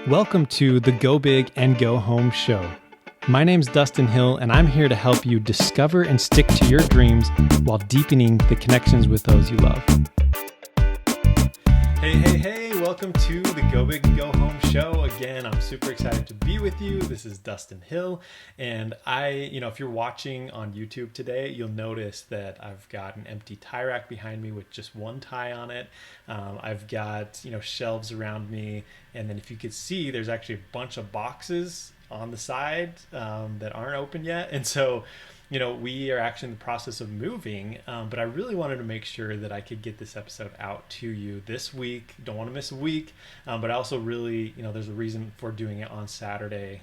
Welcome to the Go Big and Go Home show. My name's Dustin Hill, and I'm here to help you discover and stick to your dreams while deepening the connections with those you love. Hey, welcome to the Go Big and Go Home show. Again, I'm super excited to be with you. This is Dustin Hill, and if you're watching on YouTube today, you'll notice that I've got an empty tie rack behind me with just one tie on it. I've got, shelves around me, and then if you could see, there's actually a bunch of boxes on the side that aren't open yet. And so, we are actually in the process of moving, but I really wanted to make sure that I could get this episode out to you this week. Don't want to miss a week, but I also really, there's a reason for doing it on Saturday.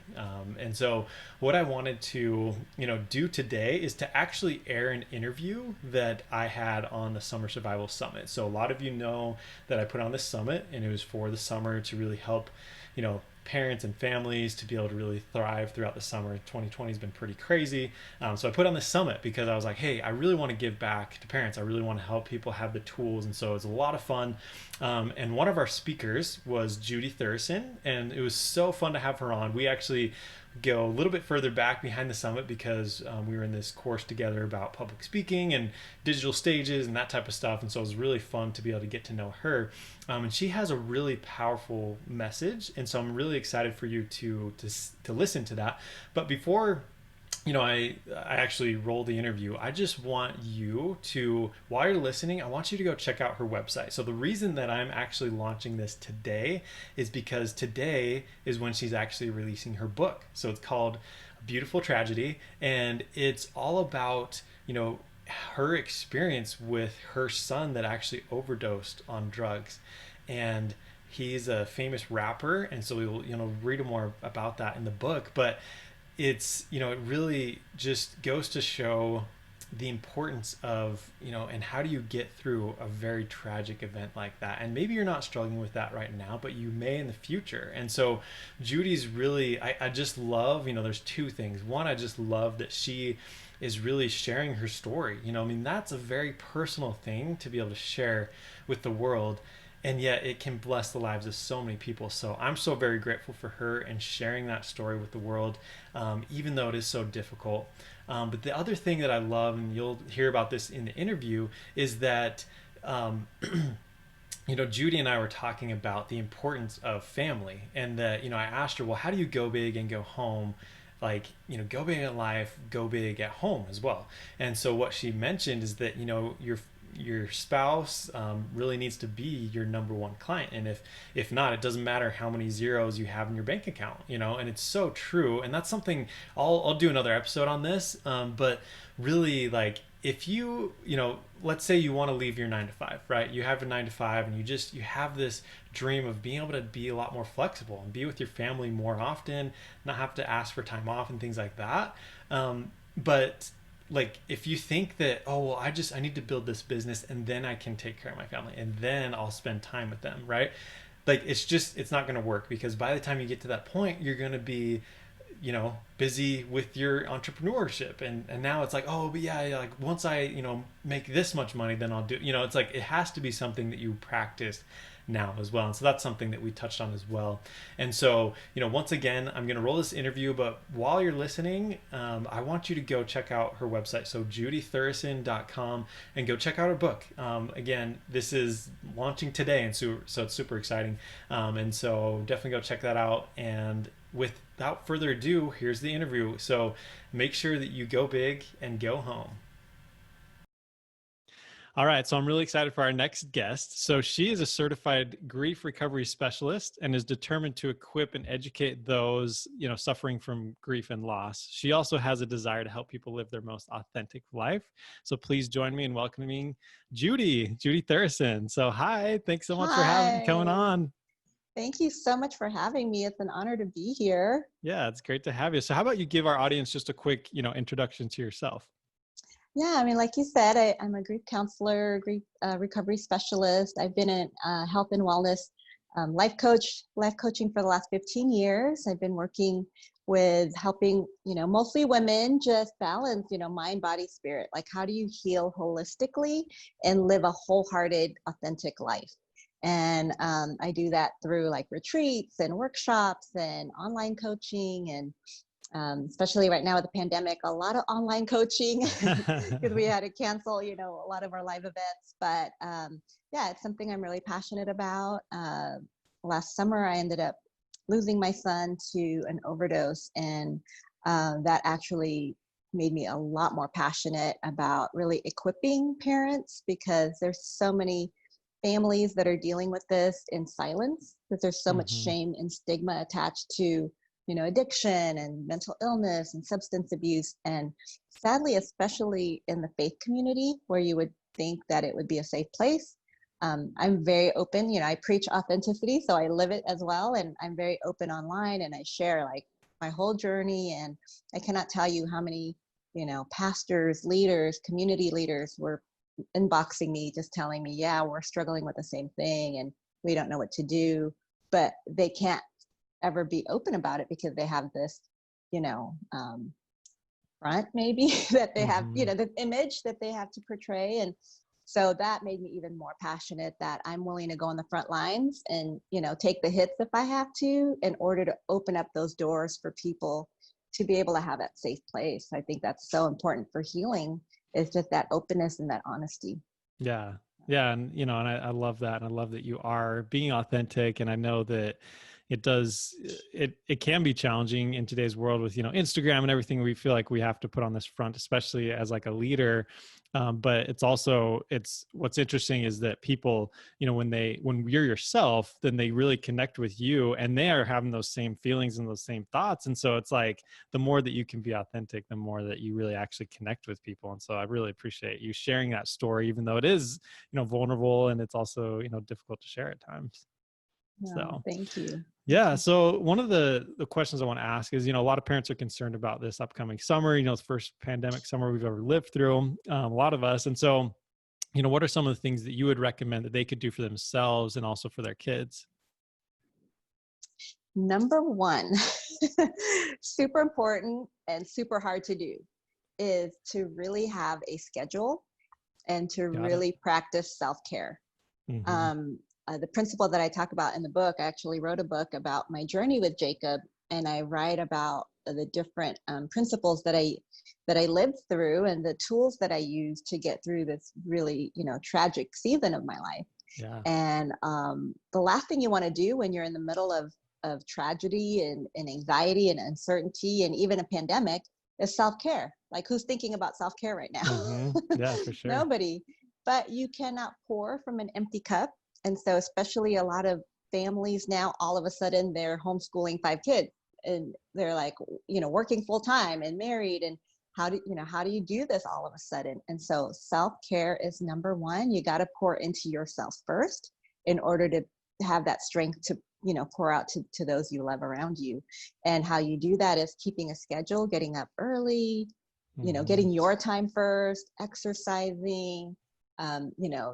And so what I wanted to, do today is to actually air an interview that I had on the Summer Survival Summit. So a lot of you know that I put on this summit, and it was for the summer to really help, parents and families to be able to really thrive throughout the summer. 2020 has been pretty crazy. So I put on this summit because I was like, hey, I really want to give back to parents. I really want to help people have the tools. And so it's a lot of fun. And one of our speakers was Judy Thureson, and it was so fun to have her on. We actually go a little bit further back behind the summit because we were in this course together about public speaking and digital stages and that type of stuff. And so it was really fun to be able to get to know her. And she has a really powerful message. And so I'm really excited for you to listen to that. But before I actually roll the interview, I just want you to, while you're listening, I want you to go check out her website. So the reason that I'm actually launching this today is because today is when she's actually releasing her book. So it's called Beautiful Tragedy, and it's all about, her experience with her son that actually overdosed on drugs. And he's a famous rapper, and so we'll, read more about that in the book. But it's, it really just goes to show the importance of, and how do you get through a very tragic event like that? And maybe you're not struggling with that right now, but you may in the future. And so Judy's really, I just love, there's two things. One, I just love that she is really sharing her story. That's a very personal thing to be able to share with the world. And yet it can bless the lives of so many people. So I'm so very grateful for her and sharing that story with the world, even though it is so difficult. But the other thing that I love, and you'll hear about this in the interview, is that, Judy and I were talking about the importance of family. And that, I asked her, well, how do you go big and go home? Like, go big in life, go big at home as well. And so what she mentioned is that, your spouse really needs to be your number one client. And if not, it doesn't matter how many zeros you have in your bank account, and it's so true. And that's something I'll do another episode on this. But really, like, if you let's say you want to leave your 9-to-5, right? You have a 9-to-5 and you have this dream of being able to be a lot more flexible and be with your family more often, not have to ask for time off and things like that. But like, if you think that, oh, well, I need to build this business and then I can take care of my family and then I'll spend time with them, right? Like, it's not going to work, because by the time you get to that point, you're going to be, busy with your entrepreneurship. And now it's like, oh, but yeah, like once I, make this much money, then I'll do, it's like, it has to be something that you practice now as well. And so that's something that we touched on as well. And so, once again, I'm going to roll this interview, but while you're listening, I want you to go check out her website. So judythureson.com, and go check out her book. Again, this is launching today, and so it's super exciting. And so definitely go check that out. And without further ado, here's the interview. So make sure that you go big and go home. All right, so I'm really excited for our next guest. So she is a certified grief recovery specialist and is determined to equip and educate those, suffering from grief and loss. She also has a desire to help people live their most authentic life. So please join me in welcoming Judy Thureson. So hi, thanks so much for coming on. Thank you so much for having me. It's an honor to be here. Yeah, it's great to have you. So how about you give our audience just a quick, introduction to yourself? Yeah, like you said, I'm a grief counselor, grief recovery specialist. I've been in health and wellness life coaching for the last 15 years. I've been working with helping, mostly women just balance, mind, body, spirit. Like, how do you heal holistically and live a wholehearted, authentic life? And I do that through like retreats and workshops and online coaching, and especially right now with the pandemic, a lot of online coaching because we had to cancel, a lot of our live events. But yeah, it's something I'm really passionate about. Last summer, I ended up losing my son to an overdose, and that actually made me a lot more passionate about really equipping parents, because there's so many families that are dealing with this in silence, because there's so much Hmm. shame and stigma attached to addiction and mental illness and substance abuse. And sadly, especially in the faith community, where you would think that it would be a safe place, I'm very open. I preach authenticity, so I live it as well. And I'm very open online, and I share like my whole journey. And I cannot tell you how many, pastors, leaders, community leaders were inboxing me, just telling me, yeah, we're struggling with the same thing and we don't know what to do. But they can't ever be open about it because they have this, you know, um, front maybe that they have, Hmm. the image that they have to portray. And so that made me even more passionate that I'm willing to go on the front lines and, take the hits if I have to, in order to open up those doors for people to be able to have that safe place. I think that's so important for healing, is just that openness and that honesty. Yeah. Yeah. And, and I love that. And I love that you are being authentic. And I know that it can be challenging in today's world with, Instagram and everything. We feel like we have to put on this front, especially as like a leader. But it's what's interesting is that people, when you're yourself, then they really connect with you, and they are having those same feelings and those same thoughts. And so it's like, the more that you can be authentic, the more that you really actually connect with people. And so I really appreciate you sharing that story, even though it is, vulnerable, and it's also, difficult to share at times. No, So thank you. Thank yeah. you. So one of the questions I want to ask is, a lot of parents are concerned about this upcoming summer. It's the first pandemic summer we've ever lived through, a lot of us. And so, what are some of the things that you would recommend that they could do for themselves and also for their kids? Number one, super important and super hard to do, is to really have a schedule and to Got it. really practice self-care. Mm-hmm. The principle that I talk about in the book, I actually wrote a book about my journey with Jacob, and I write about the different principles that I lived through and the tools that I used to get through this really, tragic season of my life. Yeah. And the last thing you want to do when you're in the middle of tragedy and anxiety and uncertainty and even a pandemic is self-care. Like, who's thinking about self-care right Mm-hmm. now? Yeah, for sure. Nobody. But you cannot pour from an empty cup. And so, especially a lot of families now, all of a sudden they're homeschooling 5 kids, and they're like, working full time and married. And how do you do this all of a sudden? And so self-care is number one. You got to pour into yourself first in order to have that strength to, pour out to those you love around you. And how you do that is keeping a schedule, getting up early, Mm-hmm. getting your time first, exercising,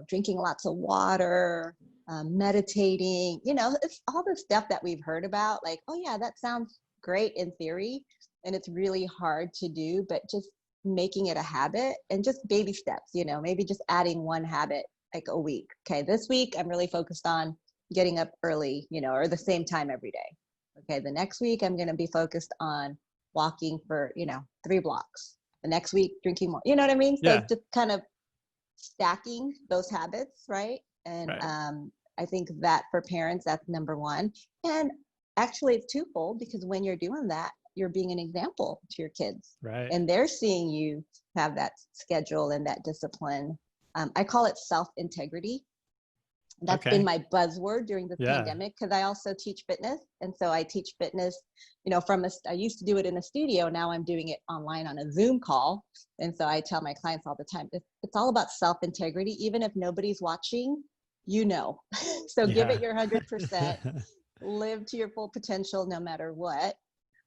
drinking lots of water, meditating. It's all the stuff that we've heard about. Like, oh yeah, that sounds great in theory, and it's really hard to do, but just making it a habit and just baby steps. Maybe just adding one habit like a week. Okay, this week I'm really focused on getting up early, or the same time every day. Okay, the next week I'm going to be focused on walking for 3 blocks. The next week drinking more. You know what I mean? So Yeah. it's just kind of stacking those habits, right? And Right. I think that for parents, that's number one. And actually, it's twofold, because when you're doing that, you're being an example to your kids, Right. and they're seeing you have that schedule and that discipline. I call it self-integrity. That's been Okay. my buzzword during this Yeah. pandemic, because I also teach fitness. And so I teach fitness, I used to do it in a studio. Now I'm doing it online on a Zoom call. And so I tell my clients all the time, it's all about self-integrity. Even if nobody's watching, so give it Yeah. your 100%, live to your full potential no matter what.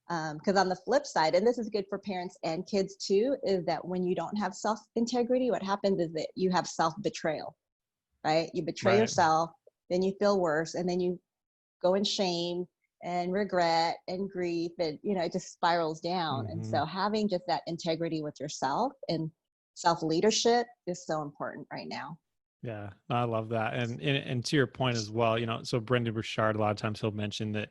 Because on the flip side, and this is good for parents and kids too, is that when you don't have self-integrity, what happens is that you have self-betrayal, right? You betray Right. yourself, then you feel worse, and then you go in shame and regret and grief, and it just spirals down. And Mm-hmm. so having just that integrity with yourself and self-leadership is so important right now. Yeah, I love that. And to your point as well, so Brendan Burchard, a lot of times he'll mention that,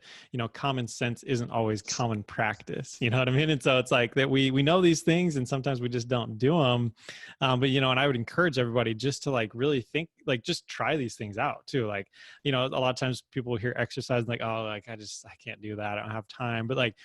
common sense isn't always common practice. You know what I mean? And so it's like that we know these things and sometimes we just don't do them. But, and I would encourage everybody just to like really think, like just try these things out too. Like, a lot of times people hear exercise like, oh, like I can't do that. I don't have time. But like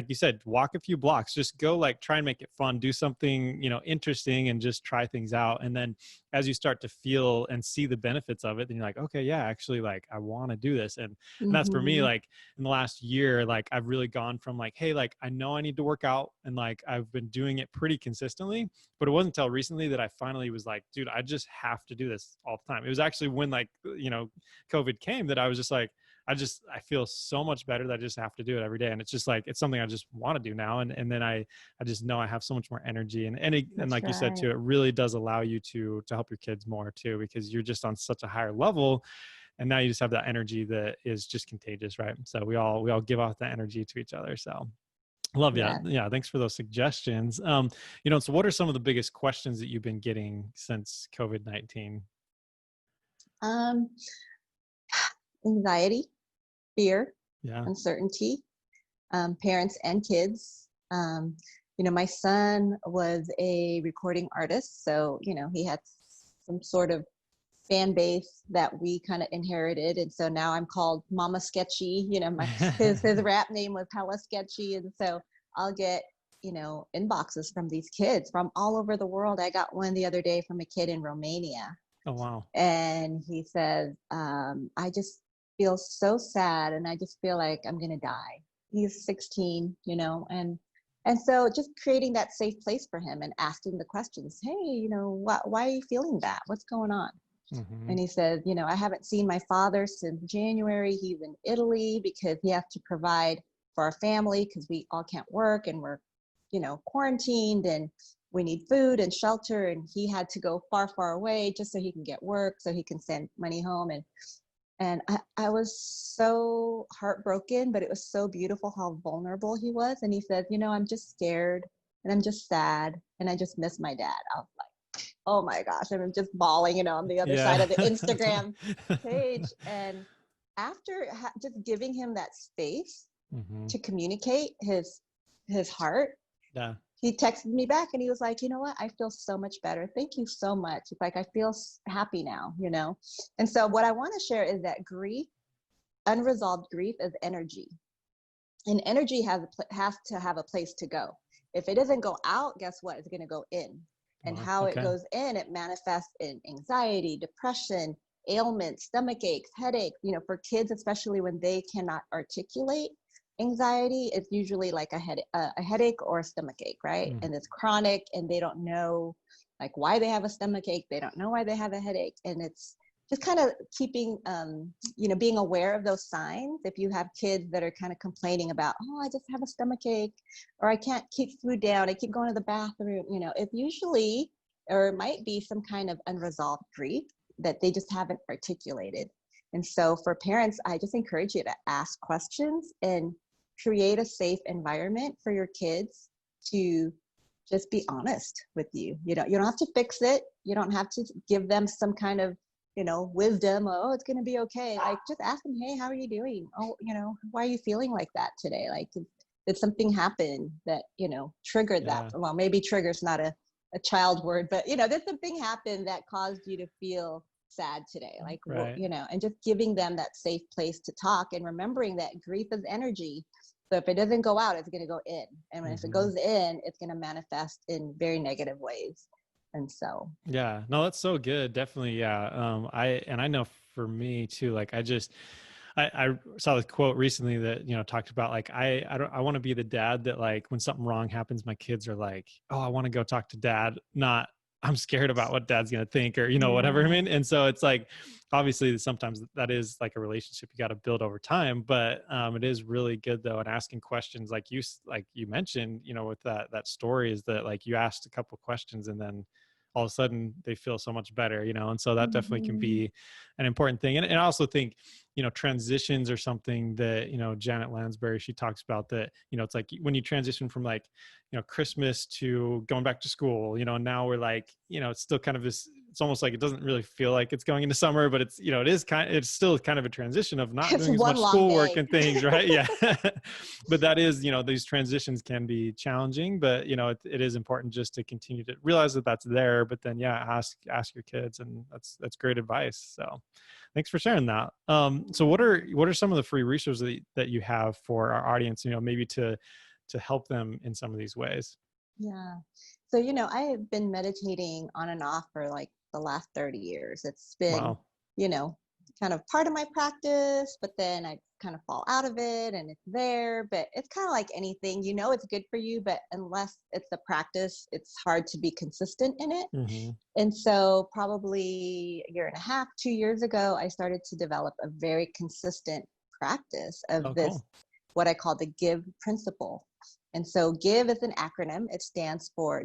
you said, walk a few blocks, just go like try and make it fun, do something, interesting and just try things out. And then as you start to feel and see the benefits of it, then you're like, okay, yeah, actually, like I want to do this. And that's for me, Mm-hmm. like in the last year, like I've really gone from like, hey, like I know I need to work out and like I've been doing it pretty consistently, but it wasn't until recently that I finally was like, dude, I just have to do this all the time. It was actually when like, COVID came that I was just like, I feel so much better that I just have to do it every day. And it's just like, it's something I just want to do now. And then I just know I have so much more energy and That's like you said right. too, it really does allow you to help your kids more too, because you're just on such a higher level. And now you just have that energy that is just contagious. Right. So we all give off that energy to each other. So love that. Yeah. Yeah. Thanks for those suggestions. So what are some of the biggest questions that you've been getting since COVID-19? Um, Anxiety, fear, Yeah. uncertainty, parents and kids. My son was a recording artist, so he had some sort of fan base that we kind of inherited, and so now I'm called Mama Sketchy. His rap name was Hella Sketchy, and so I'll get inboxes from these kids from all over the world. I got one the other day from a kid in Romania, Oh, wow. and he says, I just feel so sad, and I just feel like I'm gonna die. He's 16, and so just creating that safe place for him and asking the questions. Hey, why are you feeling that? What's going on? Mm-hmm. And he says, I haven't seen my father since January. He's in Italy because he has to provide for our family because we all can't work and we're, quarantined, and we need food and shelter. And he had to go far, far away just so he can get work, so he can send money home. And I was so heartbroken, but it was so beautiful how vulnerable he was. And he said, I'm just scared and I'm just sad and I just miss my dad. I was like, oh my gosh, and I'm just bawling, on the other side Yeah. of the Instagram page. And after just giving him that space Mm-hmm. to communicate his heart, Yeah. he texted me back and he was like, you know what? I feel so much better. Thank you so much. It's like, I feel happy now, And so what I want to share is that unresolved grief is energy, and energy has to have a place to go. If it doesn't go out, guess what? It's going to go in. And Wow. how it Okay. goes in, it manifests in anxiety, depression, ailments, stomach aches, headaches. For kids, especially when they cannot articulate anxiety, it's usually like a headache or a stomach ache, right? Mm. And it's chronic, and they don't know like why they have a stomach ache. They don't know why they have a headache, and it's just kind of keeping being aware of those signs. If you have kids that are kind of complaining about, oh, I just have a stomach ache, or I can't keep food down, I keep going to the bathroom, it's usually, or it might be some kind of unresolved grief that they just haven't articulated. And so for parents, I just encourage you to ask questions and create a safe environment for your kids to just be honest with you. You don't have to fix it. You don't have to give them some kind of wisdom. Oh, it's going to be okay. Like, just ask them, hey, how are you doing? Oh, why are you feeling like that today? Like, did something happen that triggered that? Yeah. Well, maybe trigger's not a child word, but did something happen that caused you to feel sad today? Like, Right. and just giving them that safe place to talk, and remembering that grief is energy. So if it doesn't go out, it's going to go in, and if it Mm-hmm. goes in, it's going to manifest in very negative ways. And so, Yeah, no, that's so good. Definitely. Yeah. I know for me too, like I saw this quote recently that, talked about like, I want to be the dad that like, when something wrong happens, my kids are like, oh, I want to go talk to dad, not I'm scared about what dad's going to think or, whatever I yeah. mean. And so it's like, obviously sometimes that is like a relationship you got to build over time, but it is really good though. And asking questions like you mentioned, with that story is that like you asked a couple questions and then all of a sudden they feel so much better, and so that definitely can Mm-hmm. be an important thing. And I also think, transitions are something that, Janet Lansbury, she talks about that, it's like when you transition from like, Christmas to going back to school, now we're like, it's still kind of this it's almost like it doesn't really feel like it's going into summer, but it's, it's still kind of a transition of not It's doing as one much long schoolwork day. and things, right? Yeah. But that is, these transitions can be challenging, but it is important just to continue to realize that that's there, but then, yeah, ask your kids, and that's great advice. So thanks for sharing that. So what are some of the free resources that you have for our audience, maybe to help them in some of these ways? Yeah. So, I have been meditating on and off for like the last 30 years. It's been, Wow. you know, kind of part of my practice, but then I kind of fall out of it and it's there. But it's kind of like anything, it's good for you, but unless it's a practice, it's hard to be consistent in it. Mm-hmm. And so, probably a year and a half, 2 years ago, I started to develop a very consistent practice of Oh, this, cool. what I call the GIVE principle. And so GIVE is an acronym.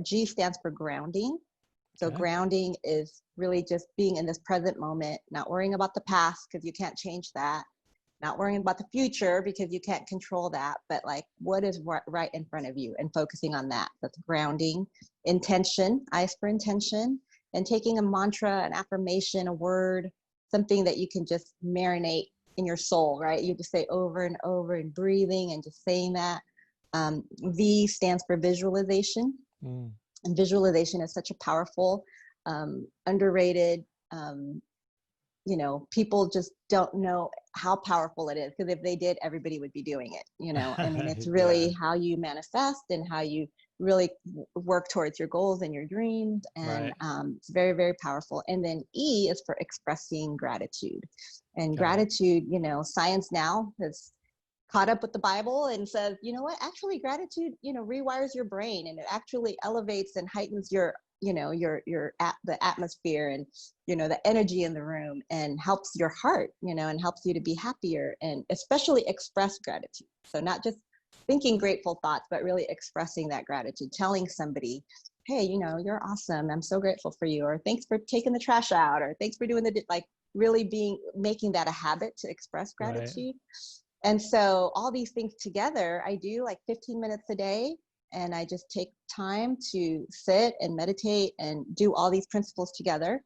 G stands for grounding. So Okay. grounding is really just being in this present moment, not worrying about the past because you can't change that, not worrying about the future because you can't control that, but like what is right in front of you and focusing on that. That's grounding. Intention, I for intention, and taking a mantra, an affirmation, a word, something that you can just marinate in your soul, right? You just say over and over and breathing and just saying that. V stands for visualization. Mm. And visualization is such a powerful, underrated, people just don't know how powerful it is, because if they did, everybody would be doing it. I mean, it's Yeah. really how you manifest and how you really work towards your goals and your dreams. And Right. it's very, very powerful. And then E is for expressing gratitude. And Got it. gratitude, science now has caught up with the Bible and says, you know what, actually gratitude, rewires your brain, and it actually elevates and heightens your, the atmosphere and, the energy in the room, and helps your heart, and helps you to be happier, and especially express gratitude. So not just thinking grateful thoughts, but really expressing that gratitude, telling somebody, hey, you're awesome. I'm so grateful for you. Or thanks for taking the trash out, or thanks for doing really making that a habit to express Right. gratitude. And so all these things together, I do like 15 minutes a day, and I just take time to sit and meditate and do all these principles together.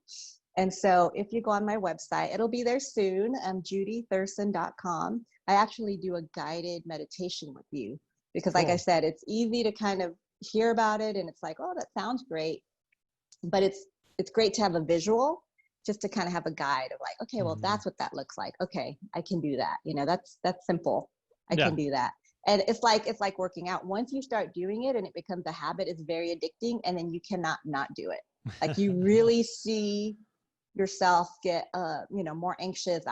And so if you go on my website, it'll be there soon, judythureson.com. I actually do a guided meditation with you because, like I Cool. said, it's easy to kind of hear about it and it's like, oh, that sounds great. But it's great to have a visual, just to kind of have a guide of like, okay, well, Mm-hmm. that's what that looks like. Okay, I can do that. That's simple. I Yeah. can do that. And it's like working out. Once you start doing it and it becomes a habit, it's very addicting, and then you cannot not do it. Like you really see yourself get more anxious,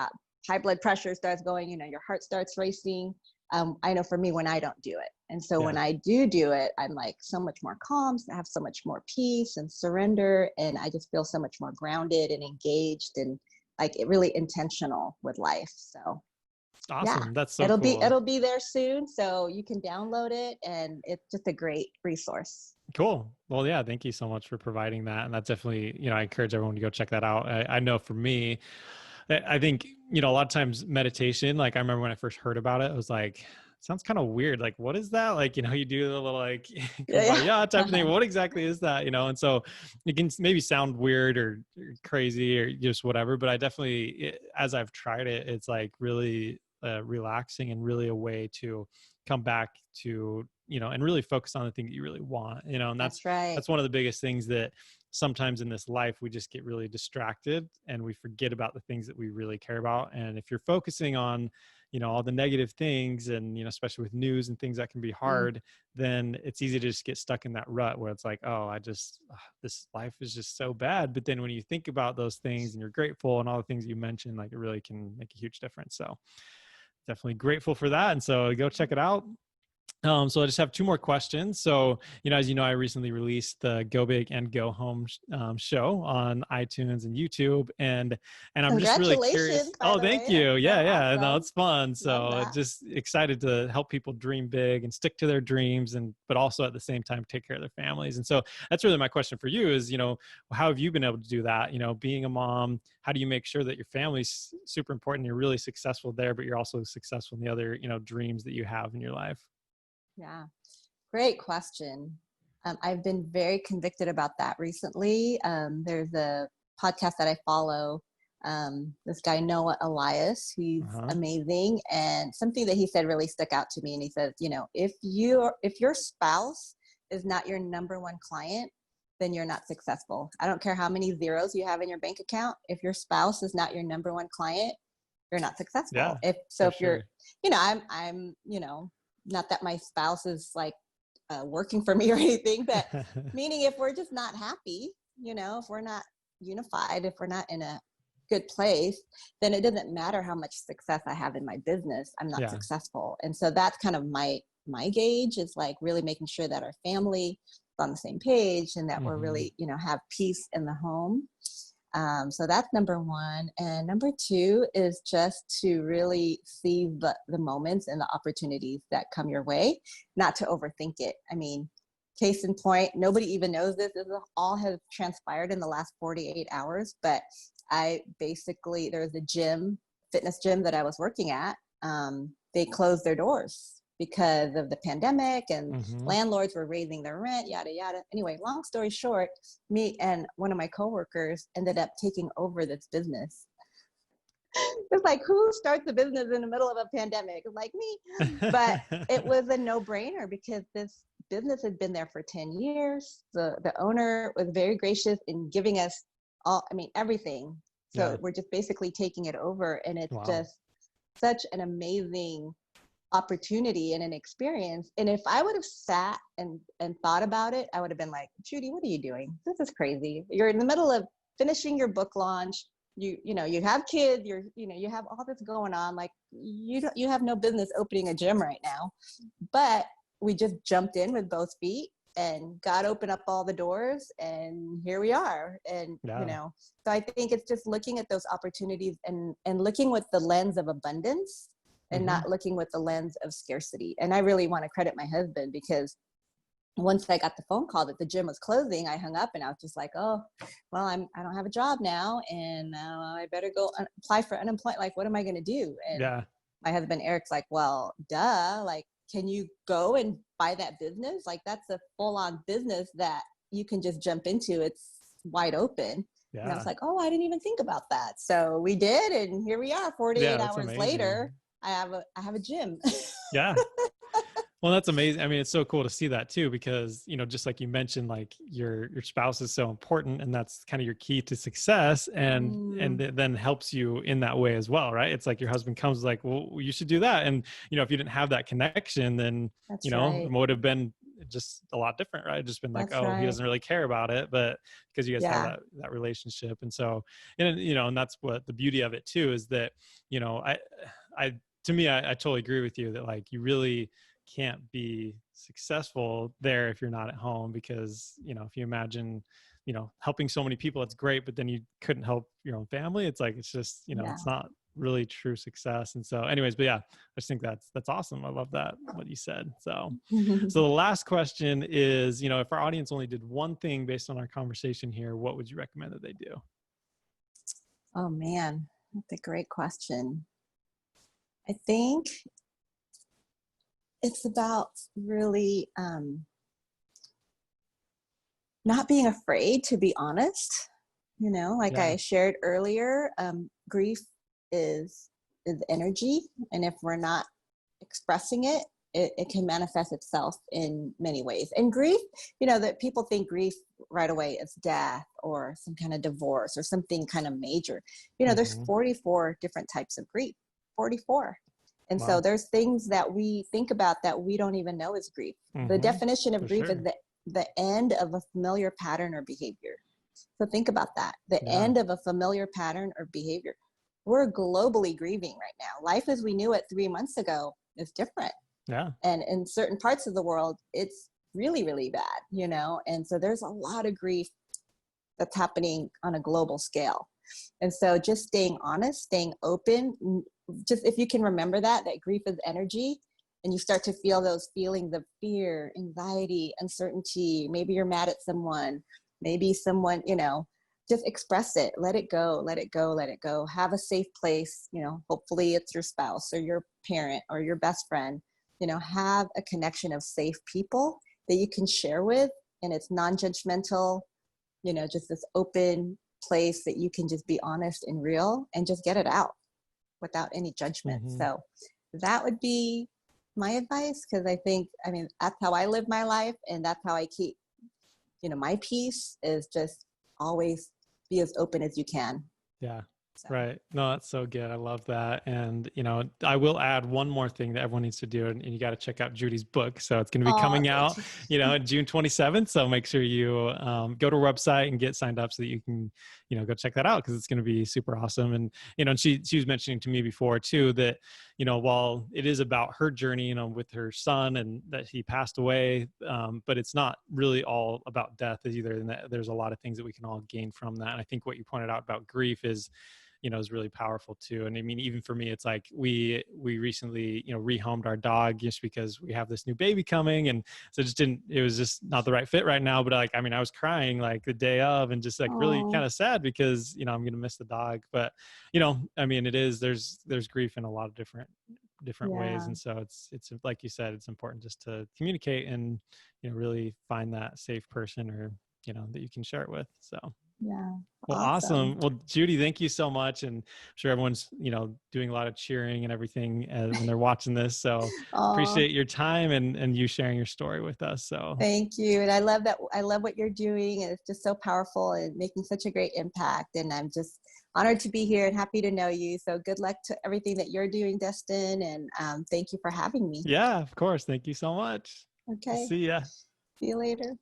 high blood pressure starts going, your heart starts racing. I know for me, when I don't do it. And so Yeah. when I do it, I'm like so much more calm, I have so much more peace and surrender, and I just feel so much more grounded and engaged, and like it really intentional with life. So yeah, Awesome. That's so it'll be cool. it'll be there soon, so you can download it, and it's just a great resource. Cool. Well, yeah, thank you so much for providing that. And that's definitely, I encourage everyone to go check that out. I know for me, I think, a lot of times meditation, like I remember when I first heard about it, I was like, sounds kind of weird. Like, what is that? Like, you do the little like Yeah, kumbaya type of thing. yeah. What exactly is that? And so it can maybe sound weird or crazy or just whatever, but I definitely, as I've tried it, it's like really relaxing and really a way to come back to, and really focus on the thing that you really want, and That's right. that's one of the biggest things that sometimes in this life we just get really distracted and we forget about the things that we really care about. And if you're focusing on all the negative things, and especially with news and things that can be Mm. hard, then it's easy to just get stuck in that rut where it's like, oh, this life is just so bad. But then when you think about those things and you're grateful and all the things you mentioned, like it really can make a huge difference. So definitely grateful for that, and so go check it out. So I just have two more questions. So, as you know, I recently released the Go Big and Go Home show on iTunes and YouTube, and I'm just really Congratulations, curious. by Oh, the thank way. That's you. so Yeah, yeah. No, awesome. it's fun. Love So that. just excited to help people dream big and stick to their dreams, but also at the same time take care of their families. And so that's really my question for you is, how have you been able to do that? Being a mom, how do you make sure that your family's super important? You're really successful there, but you're also successful in the other, dreams that you have in your life. Yeah. Great question. I've been very convicted about that recently. There's a podcast that I follow, this guy, Noah Elias. He's amazing. And something that he said really stuck out to me. And he says, you know, if your spouse is not your number one client, then you're not successful. I don't care how many zeros you have in your bank account. If your spouse is not your number one client, you're not successful. Yeah, if you're, you know, I'm, you know, not that my spouse is like working for me or anything, but meaning if we're just not happy, you know, if we're not unified, if we're not in a good place, then it doesn't matter how much success I have in my business, I'm not successful. And so that's kind of my gauge, is like really making sure that our family is on the same page and that we're really, you know, have peace in the home. So that's number one. And number two is just to really see the moments and the opportunities that come your way, not to overthink it. I mean, case in point, nobody even knows this. This all has transpired in the last 48 hours, but there was a fitness gym that I was working at. They closed their doors because of the pandemic, and landlords were raising their rent, yada, yada. Anyway, long story short, me and one of my coworkers ended up taking over this business. It's like, who starts a business in the middle of a pandemic? Like me. But it was a no-brainer because this business had been there for 10 years. The owner was very gracious in giving us everything. So we're just basically taking it over, and it's just such an amazing opportunity and an experience. And if I would have sat and thought about it, I would have been like, Judy, what are you doing? This is crazy. You're in the middle of finishing your book launch. You have kids, you have all this going on. Like you have no business opening a gym right now. But we just jumped in with both feet, and God opened up all the doors, and here we are. And you know, so I think it's just looking at those opportunities and looking with the lens of abundance, and not looking with the lens of scarcity. And I really want to credit my husband, because once I got the phone call that the gym was closing, I hung up and I was just like, oh, well, I don't have a job now, and I better go apply for unemployment. Like, what am I going to do? And my husband, Eric's like, well, duh. Like, can you go and buy that business? Like, that's a full-on business that you can just jump into. It's wide open. And I was like, oh, I didn't even think about that. So we did. And here we are 48 hours later. I have a gym. Well, that's amazing. I mean, it's so cool to see that too, because, you know, just like you mentioned, like your spouse is so important, and that's kind of your key to success, and then helps you in that way as well, right? It's like your husband comes like, well, you should do that. And, you know, if you didn't have that connection, then, that's it would have been just a lot different, right? Just been like, that's he doesn't really care about it, but because you guys have that relationship. And so, and, you know, and that's what the beauty of it too, is that, you know, I totally agree with you that like, you really can't be successful there if you're not at home, because, you know, if you imagine, you know, helping so many people, it's great, but then you couldn't help your own family. It's like, it's just, you know, it's not really true success. And so anyways, but I just think that's awesome. I love that, what you said. So, so the last question is, you know, if our audience only did one thing based on our conversation here, what would you recommend that they do? Oh man, that's a great question. I think it's about really not being afraid to be honest. You know, like I shared earlier, grief is energy. And if we're not expressing it, it can manifest itself in many ways. And grief, you know, that people think grief right away is death or some kind of divorce or something kind of major. You know, there's 44 different types of grief, 44. And so there's things that we think about that we don't even know is grief. The definition of grief is the end of a familiar pattern or behavior. So think about that. The end of a familiar pattern or behavior. We're globally grieving right now. Life as we knew it 3 months ago is different. And in certain parts of the world, it's really, really bad, you know? And so there's a lot of grief that's happening on a global scale. And so just staying honest, staying open, just if you can remember that grief is energy, and you start to feel those feelings of fear, anxiety, uncertainty, maybe you're mad at someone, maybe someone, you know, just express it, let it go, let it go, let it go. Have a safe place, you know, hopefully it's your spouse or your parent or your best friend, you know, have a connection of safe people that you can share with, and it's non-judgmental, you know, just this open place that you can just be honest and real and just get it out without any judgment. Mm-hmm. So that would be my advice, because I think, that's how I live my life, and that's how I keep, my peace, is just always be as open as you can. Yeah. So. Right. No, that's so good. I love that. And, I will add one more thing that everyone needs to do, and you got to check out Judy's book. So it's going to be coming out, June 27th. So make sure you go to our website and get signed up so that you can, go check that out, because it's going to be super awesome. And, and she was mentioning to me before too, that, while it is about her journey, with her son and that he passed away, but it's not really all about death either. And that there's a lot of things that we can all gain from that. And I think what you pointed out about grief is really powerful too. And I mean, even for me, it's like we recently, rehomed our dog just because we have this new baby coming. And so it was just not the right fit right now. But I was crying like the day of, and just really kind of sad because, I'm going to miss the dog. But, there's grief in a lot of different ways. And so it's like you said, it's important just to communicate and, really find that safe person or, that you can share it with. So. Yeah. Well, awesome. Well, Judy, thank you so much. And I'm sure everyone's, doing a lot of cheering and everything when they're watching this. So appreciate your time and you sharing your story with us. So thank you. And I love that. I love what you're doing. And it's just so powerful and making such a great impact. And I'm just honored to be here and happy to know you. So good luck to everything that you're doing, Dustin. And thank you for having me. Yeah, of course. Thank you so much. Okay. See ya. See you later.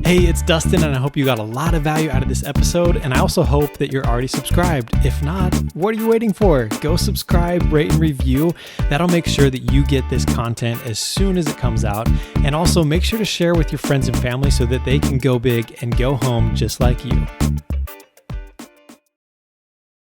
Hey, it's Dustin, and I hope you got a lot of value out of this episode, and I also hope that you're already subscribed. If not, what are you waiting for? Go subscribe, rate, and review. That'll make sure that you get this content as soon as it comes out, and also make sure to share with your friends and family so that they can go big and go home just like you.